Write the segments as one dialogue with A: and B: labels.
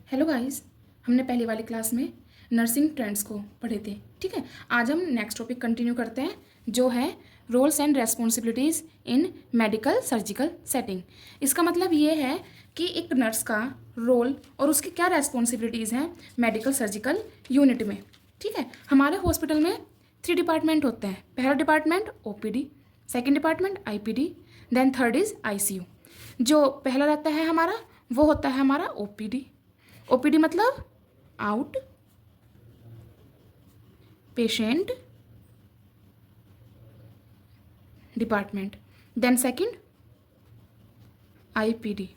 A: Hello guys, हमने पहले वाली क्लास में नर्सिंग ट्रेंड्स को पढ़े थे। ठीक है, आज हम नेक्स्ट टॉपिक कंटिन्यू करते हैं जो है roles and responsibilities in medical surgical setting. इसका मतलब ये है कि एक नर्स का रोल और उसकी क्या रेस्पॉन्सिबिलिटीज़ हैं मेडिकल सर्जिकल यूनिट में। ठीक है, हमारे हॉस्पिटल में 3 डिपार्टमेंट होते हैं। पहला department OPD, second department IPD, then third is ICU. जो पहला रहता है हमारा वो होता है हमारा ओपीडी। ओपीडी मतलब out patient department. Then second IPD,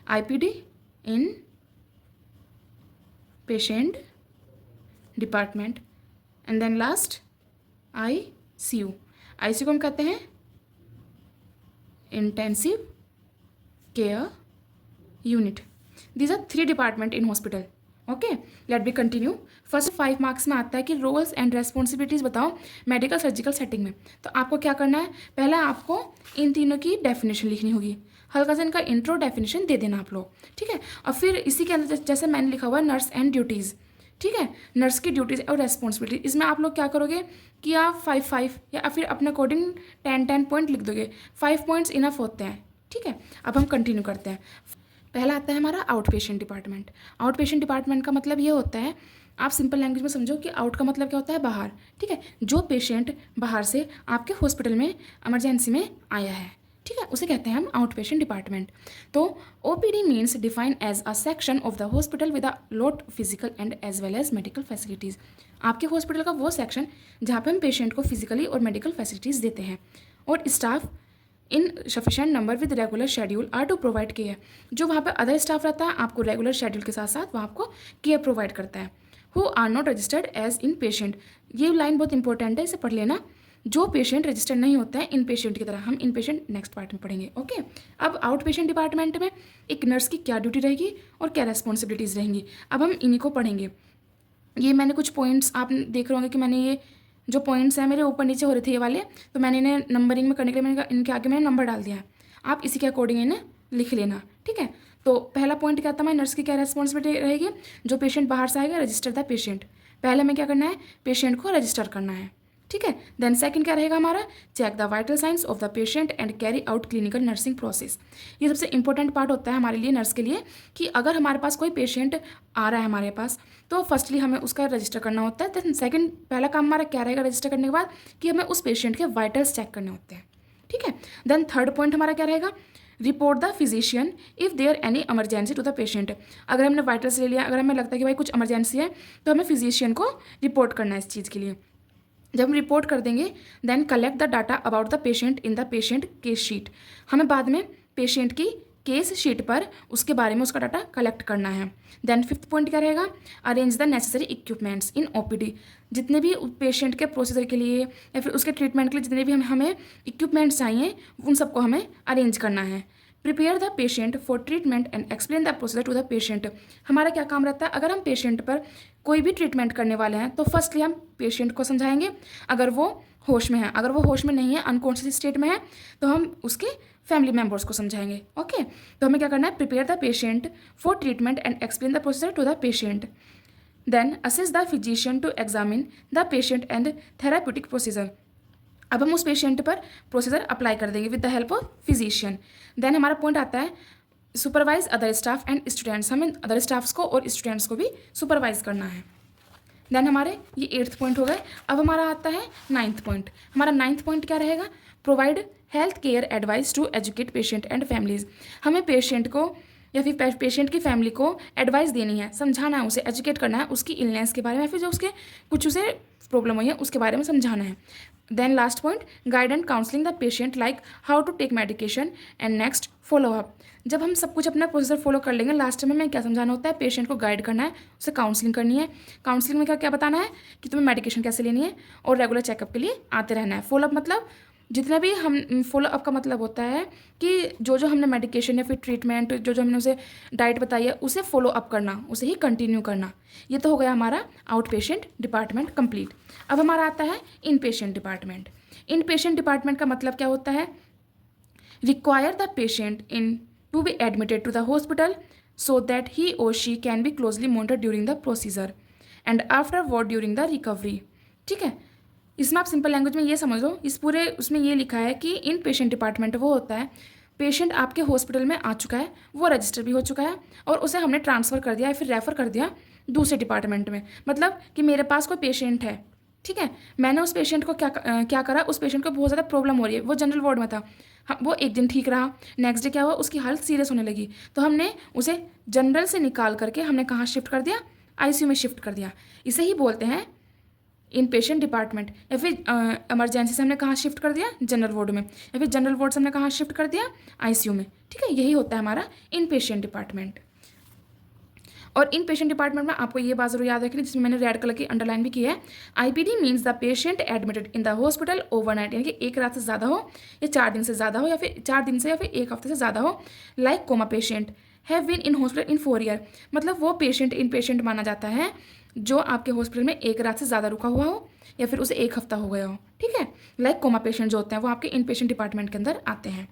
A: IPD in patient department. And then last ICU, ICU को हम कहते हैं intensive care unit. These are 3 department in hospital. Okay, let be continue. First 5 marks में आता है कि roles and responsibilities बताओ medical surgical setting में। तो आपको क्या करना है, पहले आपको इन तीनों की डेफिनेशन लिखनी होगी। हल्का सा इनका इंट्रो डेफिनेशन दे देना आप लोग। ठीक है, और फिर इसी के अंदर जैसे मैंने लिखा हुआ है नर्स एंड ड्यूटीज़। ठीक है, नर्स की ड्यूटीज़ और रेस्पॉन्सिबिलिटी, इसमें आप लोग क्या करोगे कि आप 5 या फिर अपने अकॉर्डिंग 10 पॉइंट लिख दोगे। 5 पॉइंट्स इनफ होते हैं। ठीक है, अब हम कंटिन्यू करते हैं। पहला आता है हमारा out patient department. Out patient department का मतलब ये होता है, आप सिंपल लैंग्वेज में समझो कि आउट का मतलब क्या होता है, बाहर। ठीक है, जो पेशेंट बाहर से आपके हॉस्पिटल में इमरजेंसी में आया है, ठीक है, उसे कहते हैं हम आउट पेशेंट डिपार्टमेंट। तो OPD means define as a section of the hospital with a lot physical and as well as medical facilities. आपके हॉस्पिटल का वो सेक्शन जहाँ पे हम पेशेंट को फिजिकली और मेडिकल फैसिलिटीज़ देते हैं, और staff in sufficient number with regular schedule are to provide care. जो वहाँ पे अदर स्टाफ रहता है आपको रेगुलर शेड्यूल के साथ साथ वहाँ आपको केयर प्रोवाइड करता है। Who are not registered as in patient, ये लाइन बहुत इंपॉर्टेंट है, इसे पढ़ लेना। जो पेशेंट रजिस्टर्ड नहीं होते हैं इन पेशेंट की तरह, हम इन पेशेंट नेक्स्ट पार्ट में पढ़ेंगे। ओके, अब आउट पेशेंट डिपार्टमेंट में एक नर्स की क्या ड्यूटी रहेगी और क्या रेस्पॉन्सिबिलिटीज़ रहेंगी, अब हम इन्हीं को पढ़ेंगे। ये मैंने कुछ पॉइंट्स आप देख रहे होंगे कि मैंने ये जो पॉइंट्स हैं मेरे ऊपर नीचे हो रहे थे ये वाले, तो मैंने इन्हें नंबरिंग में करने के लिए मैंने इनके आगे मैंने नंबर डाल दिया है। आप इसी के अकॉर्डिंग इन्हें लिख लेना। ठीक है, तो पहला पॉइंट क्या था, हमारे नर्स की क्या रेस्पॉन्सिबिलिटी रहेगी। जो पेशेंट बाहर से आएगा, रजिस्टर द पेशेंट। पहले हमें क्या करना है, पेशेंट को रजिस्टर करना है। ठीक है, देन सेकंड क्या रहेगा हमारा, check the vital science of the patient and carry out clinical nursing process. ये सबसे इंपॉर्टेंट पार्ट होता है हमारे लिए, नर्स के लिए, कि अगर हमारे पास कोई पेशेंट आ रहा है हमारे पास, तो फर्स्टली हमें उसका रजिस्टर करना होता है। देन सेकंड पहला काम हमारा क्या रहेगा रजिस्टर करने के बाद, कि हमें उस पेशेंट के वाइटल्स चेक करने होते हैं। ठीक है, देन थर्ड पॉइंट हमारा क्या रहेगा, report the physician if there any emergency to the patient. अगर हमने वाइटल्स ले लिया, अगर हमें लगता है कि भाई कुछ इमरजेंसी है, तो हमें फिजिशियन को रिपोर्ट करना है इस चीज़ के लिए। जब हम रिपोर्ट कर देंगे, then collect the data about the patient in the patient case sheet. हमें बाद में पेशेंट की केस शीट पर उसके बारे में उसका डाटा कलेक्ट करना है। देन फिफ्थ पॉइंट क्या रहेगा, arrange the necessary equipments in OPD. जितने भी पेशेंट के प्रोसीजर के लिए या फिर उसके ट्रीटमेंट के लिए जितने भी हमें इक्विपमेंट्स चाहिए, उन सबको हमें अरेंज करना है। Prepare the patient for treatment and explain the procedure to the patient. हमारा क्या काम रहता है, अगर हम पेशेंट पर कोई भी ट्रीटमेंट करने वाले हैं तो फर्स्टली हम पेशेंट को समझाएंगे, अगर वो होश में है। अगर वो होश में नहीं है, अनकॉन्शियस स्टेट में है, तो हम उसके फैमिली मेम्बर्स को समझाएंगे। ओके, तो हमें क्या करना है, prepare the patient for treatment and explain the procedure to the patient. Then assist the physician to examine the patient and therapeutic procedure. अब हम उस पेशेंट पर प्रोसीजर अप्लाई कर देंगे with the help of physician. Then हमारा point आता है supervise other staff and students. हमें अदर स्टाफ्स को और स्टूडेंट्स को भी सुपरवाइज करना है। देन हमारे ये 8th पॉइंट हो गए। अब हमारा आता है 9th पॉइंट। हमारा 9th पॉइंट क्या रहेगा, provide health care advice to educate patient and families. हमें पेशेंट को या फिर पेशेंट की फैमिली को एडवाइस देनी है, समझाना है, उसे एजुकेट करना है उसकी इलनेस के बारे में, या फिर जो उसके कुछ उसे प्रॉब्लम हुई है उसके बारे में समझाना है। Then last point, guide and counselling the patient like how to take medication and next follow up. जब हम सब कुछ अपना प्रोसीजर फॉलो कर लेंगे, लास्ट में हमें क्या समझाना होता है, पेशेंट को गाइड करना है, उसे काउंसलिंग करनी है। काउंसलिंग में क्या क्या बताना है कि तुम्हें मेडिकेशन कैसे लेनी है, और रेगुलर चेकअप के लिए आते रहना है। फॉलोअप मतलब जितना भी हम फॉलोअप का मतलब होता है कि जो जो हमने मेडिकेशन या फिर ट्रीटमेंट जो जो हमने उसे डाइट बताई है उसे फॉलो अप करना, उसे ही कंटिन्यू करना। ये तो हो गया हमारा आउट पेशेंट डिपार्टमेंट कंप्लीट। अब हमारा आता है in patient department. In patient department का मतलब क्या होता है, require the patient in to be admitted to the hospital so that he or she can be closely monitored during the procedure and afterward during the recovery. ठीक है, इसमें आप simple language में ये समझ लो, इस पूरे उसमें ये लिखा है कि इन पेशेंट डिपार्टमेंट वो होता है, पेशेंट आपके हॉस्पिटल में आ चुका है, वो रजिस्टर भी हो चुका है और उसे हमने ट्रांसफ़र कर दिया या फिर रेफ़र कर दिया दूसरे डिपार्टमेंट में। मतलब कि मेरे पास कोई पेशेंट है, ठीक है, मैंने उस पेशेंट को क्या करा, उस पेशेंट को बहुत ज़्यादा प्रॉब्लम हो रही है, वो जनरल वार्ड में था, वो एक दिन ठीक रहा, नेक्स्ट डे क्या हुआ, उसकी हालत सीरियस होने लगी, तो हमने उसे जनरल से निकाल करके हमने कहाँ शिफ्ट कर दिया, आईसीयू में शिफ्ट कर दिया। इसे ही बोलते हैं इन पेशेंट डिपार्टमेंट। या फिर इमरजेंसी से हमने कहाँ शिफ्ट कर दिया, जनरल वार्ड में, या फिर जनरल वार्ड से हमने कहाँ शिफ्ट कर दिया, आईसीयू में। ठीक है, यही होता है हमारा इन पेशेंट डिपार्टमेंट। और इन पेशेंट डिपार्टमेंट में आपको ये बात जरूर याद रखनी, जिसमें मैंने रेड कलर की अंडरलाइन भी की है, IPD means the patient admitted in the hospital overnight, यानी कि एक रात से ज़्यादा हो या 4 दिन से ज़्यादा हो या फिर 4 दिन से या फिर एक हफ्ते से ज़्यादा हो। Like coma patient have been in hospital in 4 year, मतलब वो पेशेंट इन पेशेंट माना जाता है जो आपके हॉस्पिटल में एक रात से ज़्यादा रुका हुआ हो या फिर उसे एक हफ्ता हो गया हो। ठीक है, लाइक कोमा पेशेंट जो होते हैं वो आपके इन पेशेंट डिपार्टमेंट के अंदर आते हैं।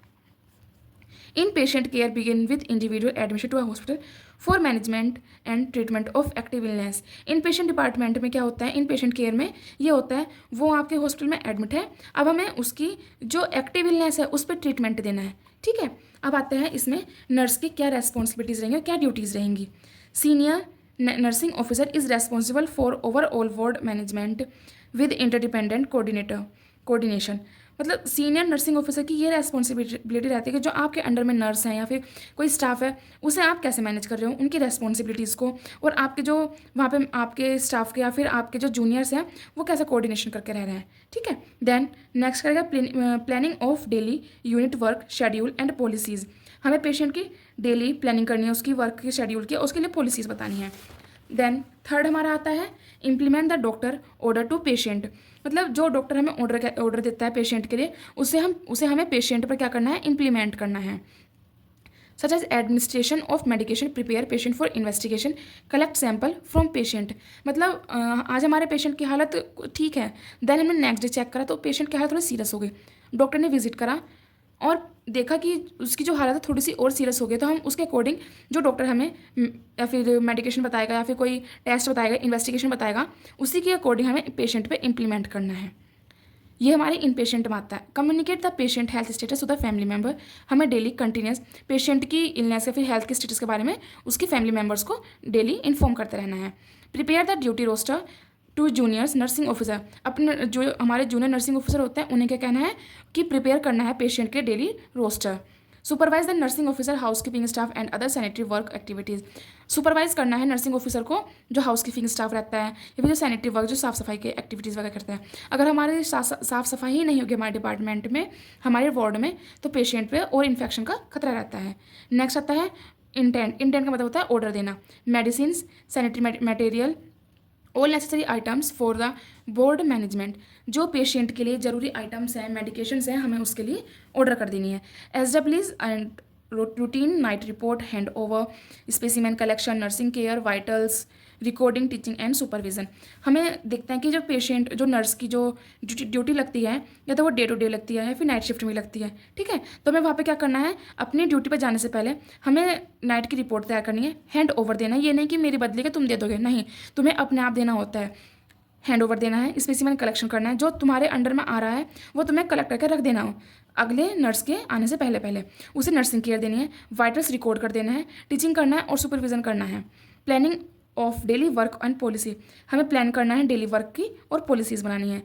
A: In patient care begin with individual admission to a hospital for management and treatment of active illness. In patient department में क्या होता है, इन पेशेंट केयर में ये होता है वो आपके हॉस्पिटल में एडमिट है, अब हमें उसकी जो एक्टिव इलनेस है उस पर ट्रीटमेंट देना है। ठीक है, अब आते हैं इसमें नर्स की क्या रेस्पॉन्सिबिलिटीज़ रहेंगी और क्या ड्यूटीज़ रहेंगी। Senior nursing officer is responsible for overall ward management with interdependent coordination. मतलब सीनियर नर्सिंग ऑफिसर की ये रेस्पॉन्सिबिलिटी रहती है कि जो आपके अंडर में नर्स हैं या फिर कोई स्टाफ है उसे आप कैसे मैनेज कर रहे हो, उनकी रेस्पॉन्सिबिलिटीज़ को, और आपके जो वहाँ पे आपके स्टाफ के या फिर आपके जो जूनियर्स हैं वो कैसे कोऑर्डिनेशन करके रह रहे हैं। ठीक है, देन नेक्स्ट करेगा planning of daily unit work schedule and policies. हमें पेशेंट की डेली प्लानिंग करनी है, उसकी वर्क की शेड्यूल की, उसके लिए पॉलिसीज़ बतानी है। देन थर्ड हमारा आता है implement the doctor order to patient, मतलब जो डॉक्टर हमें ऑर्डर देता है पेशेंट के लिए उसे हमें पेशेंट पर क्या करना है, इम्प्लीमेंट करना है। Such as administration of medication, prepare patient for investigation, collect sample from patient. मतलब आज हमारे पेशेंट की हालत ठीक है, देन हमने नेक्स्ट डे चेक करा तो पेशेंट की हालत थोड़ी सीरियस हो गई, डॉक्टर ने विजिट करा और देखा कि उसकी जो हालत है थोड़ी सी और सीरियस हो गई, तो हम उसके अकॉर्डिंग जो डॉक्टर हमें या फिर मेडिकेशन बताएगा या फिर कोई टेस्ट बताएगा, इन्वेस्टिगेशन बताएगा, उसी के अकॉर्डिंग हमें पेशेंट पे इम्प्लीमेंट करना है। ये हमारे इन पेशेंट में आता है। Communicate the patient health status to the family member, हमें डेली कंटिन्यूस पेशेंट की इलनेस या फिर हेल्थ के स्टेटस के बारे में उसकी फैमिली मेम्बर्स को डेली इन्फॉर्म करते रहना है। Prepare the duty roster to juniors nursing officer, अपने जो हमारे जूनियर नर्सिंग ऑफिसर होते हैं उन्हें क्या कहना है कि प्रिपेयर करना है पेशेंट के daily roster. Supervise the nursing officer housekeeping staff and other sanitary work activities, supervise करना है नर्सिंग ऑफिसर को जो हाउसकीपिंग स्टाफ रहता है या फिर जो सैनिटरी वर्क जो साफ़ सफाई के एक्टिविटीज़ वगैरह करते हैं। अगर हमारे साफ़ सफाई ही नहीं होगी हमारे डिपार्टमेंट में, हमारे वार्ड में, तो पेशेंट पे और इन्फेक्शन का खतरा रहता है। नेक्स्ट आता है इंटेंट का मतलब होता है ऑर्डर देना, medicine sanitary material all necessary items for the board management, जो पेशेंट के लिए ज़रूरी आइटम्स हैं, मेडिकेशंस हैं, हमें उसके लिए ऑर्डर कर देनी है। SWs and routine night report, hand over, specimen collection, nursing care, vitals, recording, teaching and supervision. हमें देखते हैं कि जो पेशेंट जो नर्स की जो ड्यूटी लगती है या तो वो डे टू डे लगती है या फिर नाइट शिफ्ट में लगती है। ठीक है, तो हमें वहाँ पे क्या करना है, अपनी ड्यूटी पर जाने से पहले हमें नाइट की रिपोर्ट तैयार करनी है, हैंड ओवर देना है। ये नहीं कि मेरी बदली के तुम दे दोगे, नहीं, तुम्हें अपने आप देना होता है, हैंड ओवर देना है। स्पेसिमेन कलेक्शन करना है, जो तुम्हारे अंडर में आ रहा है वो तुम्हें कलेक्ट करके रख देना हो अगले नर्स के आने से पहले उसे नर्सिंग केयर देनी है, वाइटल्स रिकॉर्ड कर देना है, टीचिंग करना है और सुपरविजन करना है। Planning of daily work and policy, हमें प्लान करना है डेली वर्क की और पॉलिसीज़ बनानी है।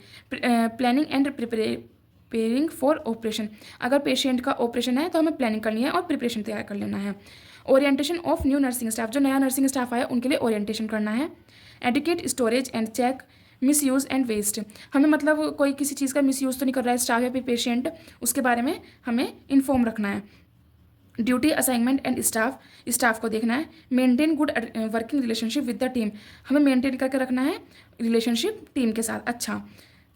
A: Planning and preparing for operation, अगर पेशेंट का ऑपरेशन है तो हमें प्लानिंग करनी है और प्रिपरेशन तैयार कर लेना है। Orientation of new nursing staff, जो नया नर्सिंग स्टाफ आया उनके लिए ओरिएंटेशन करना है। Adequate storage and check misuse and waste, हमें मतलब कोई किसी चीज़ का मिस यूज़ तो नहीं कर रहा है स्टाफ या फिर पेशेंट, उसके बारे में हमें इन्फॉर्म रखना है। ड्यूटी असाइनमेंट एंड स्टाफ को देखना है। Maintain good working relationship with the team, हमें मेंटेन करके रखना है रिलेशनशिप टीम के साथ अच्छा।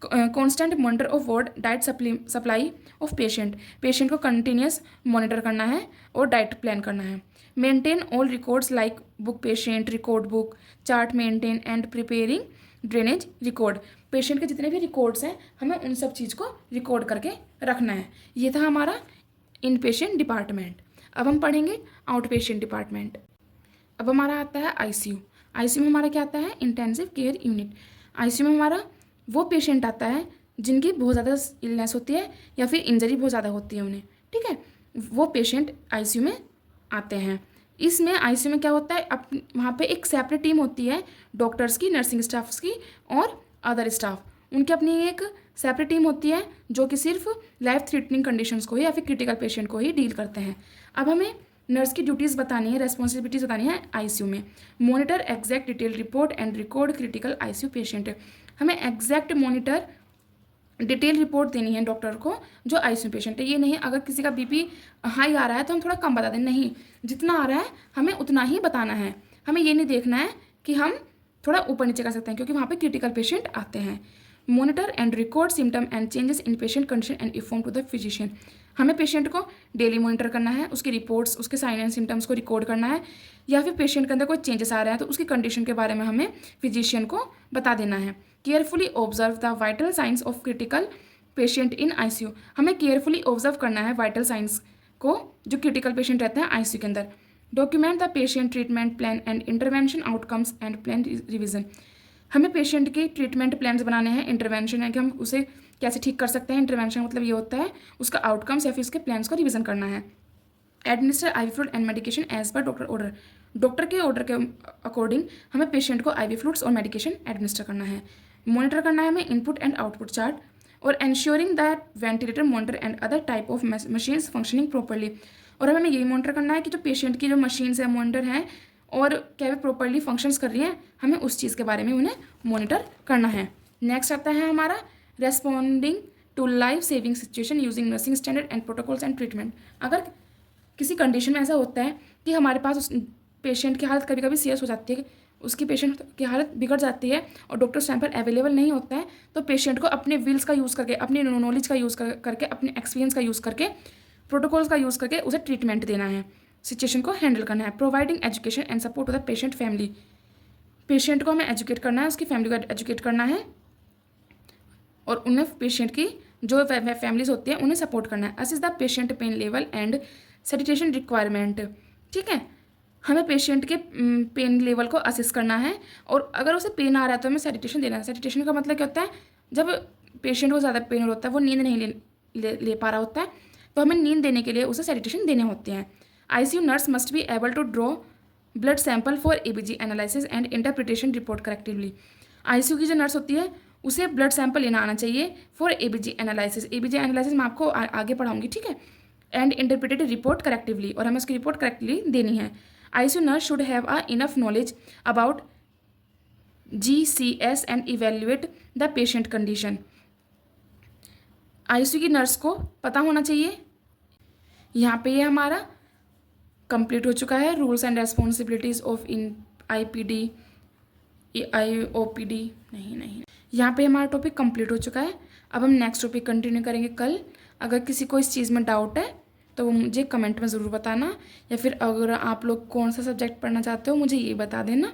A: Constant monitor of ward diet supply of patient को कंटिन्यूस मॉनिटर करना है और डाइट प्लान करना है। Maintain all records like book patient record book, chart maintain and preparing drainage record, patient के जितने भी रिकॉर्ड्स हैं हमें उन सब चीज़ को रिकॉर्ड करके रखना है। ये था हमारा इन पेशेंट डिपार्टमेंट। अब हम पढ़ेंगे आउट पेशेंट डिपार्टमेंट। अब हमारा आता है आईसीयू। आईसीयू में हमारा क्या आता है, इंटेंसिव केयर यूनिट। आईसीयू में हमारा वो पेशेंट आता है जिनकी बहुत ज़्यादा इलनेस होती है या फिर इंजरी बहुत ज़्यादा होती है उन्हें, ठीक है, वो पेशेंट आईसीयू में आते हैं। इसमें आईसीयू में क्या होता है, वहाँ पे एक सेपरेट टीम होती है डॉक्टर्स की, नर्सिंग स्टाफ्स की और अदर स्टाफ, उनकी अपनी एक सेपरेट टीम होती है जो कि सिर्फ लाइफ थ्रेटनिंग कंडीशंस को ही या फिर क्रिटिकल पेशेंट को ही डील करते हैं। अब हमें नर्स की ड्यूटीज़ बतानी है, रेस्पॉन्सिबिलिटीज़ बतानी है आईसीयू में। Monitor exact detail report and record critical ICU patient. हमें एग्जैक्ट मॉनिटर डिटेल रिपोर्ट देनी है डॉक्टर को जो आईसीयू पेशेंट है। ये नहीं अगर किसी का बीपी हाई आ रहा है तो हम थोड़ा कम बता दें, नहीं, जितना आ रहा है हमें उतना ही बताना है। हमें ये नहीं देखना है कि हम थोड़ा ऊपर नीचे कर सकते हैं, क्योंकि वहाँ पे क्रिटिकल पेशेंट आते हैं। Monitor and record symptom and changes in patient condition and inform to the physician. हमें पेशेंट को डेली मॉनिटर करना है, उसकी रिपोर्ट्स, उसके साइन एंड सिम्टम्स को रिकॉर्ड करना है, या फिर पेशेंट के अंदर कोई चेंजेस आ रहे हैं तो उसकी कंडीशन के बारे में हमें फिजिशियन को बता देना है। Carefully observe the vital science of critical patient in ICU. हमें केयरफुली ऑब्जर्व करना है वाइटल साइंस को जो क्रिटिकल पेशेंट रहते हैं आईसीयू के अंदर। Document the patient treatment plan and intervention outcomes and plan revision. हमें पेशेंट के ट्रीटमेंट प्लान्स बनाने हैं, इंटरवेंशन है कि हम उसे कैसे ठीक कर सकते हैं, इंटरवेंशन मतलब ये होता है उसका आउटकम्स या फिर उसके प्लान्स को रिविजन करना है। Administer IV fluid and medication as per doctor order. Doctor के ऑर्डर के अकॉर्डिंग हमें पेशेंट को आईवी फ्लूइड्स और मेडिकेशन एडमिनिस्टर करना है। मॉनिटर करना है हमें इनपुट एंड आउटपुट चार्ट, और ensuring that ventilator monitor and other type of machines functioning properly. और हमें यही मॉनिटर करना है कि जो पेशेंट की जो मशीन्स है, मॉनिटर हैं, और क्या वे प्रॉपरली फंक्शंस कर रही हैं, हमें उस चीज़ के बारे में उन्हें मॉनिटर करना है। नेक्स्ट आता है हमारा responding to life saving situation using nursing standard and protocols and treatment. अगर किसी कंडीशन में ऐसा होता है कि हमारे पास उस पेशेंट की हालत कभी कभी सीरियस हो जाती है, उसकी पेशेंट की हालत बिगड़ जाती है और डॉक्टर टाइम पर अवेलेबल नहीं होता है, तो पेशेंट को अपने विल्स का यूज़ करके, अपनी नॉलेज का यूज़ करके, अपने एक्सपीरियंस का यूज़ करके, प्रोटोकॉल्स का यूज़ करके उसे ट्रीटमेंट देना है, सिचुएशन को हैंडल करना है। Providing education and support to the patient family. Patient को हमें एजुकेट करना है, उसकी फैमिली को एजुकेट करना है, और उन्हें पेशेंट की जो फैमिलीज होती हैं उन्हें सपोर्ट करना है। Assist the patient pain level and sanitation requirement. ठीक है, हमें पेशेंट के पेन लेवल को असिस्ट करना है, और अगर उसे पेन आ रहा है तो हमें सैनिटेशन देना है। सैनिटेशन का मतलब क्या होता है, जब पेशेंट को ज़्यादा पेन होता है, वो नींद नहीं ले पा रहा होता है, तो हमें नींद देने के लिए उसे सैनिटेशन देने होते हैं। ICU nurse must be able to draw blood sample for ABG analysis and interpretation report correctively. ICU की जो नर्स होती है उसे ब्लड सैंपल लेना आना चाहिए for ABG analysis. ABG analysis मैं आपको आगे पढ़ाऊंगी, ठीक है, एंड इंटरप्रिटेड रिपोर्ट करेक्टिवली, और हमें उसकी रिपोर्ट करेक्टली देनी है। ICU nurse should have a enough knowledge about GCS and evaluate the patient condition. ICU की नर्स को पता होना चाहिए। यहाँ पे ये हमारा कंप्लीट हो चुका है, rules and responsibilities of in IPD IOPD नहीं, यहाँ पे हमारा टॉपिक कंप्लीट हो चुका है। अब हम नेक्स्ट टॉपिक कंटिन्यू करेंगे कल। अगर किसी को इस चीज़ में डाउट है तो वो मुझे कमेंट में ज़रूर बताना, या फिर अगर आप लोग कौन सा सब्जेक्ट पढ़ना चाहते हो मुझे ये बता देना,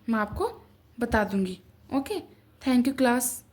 A: मैं आपको बता दूँगी। Okay, thank you class.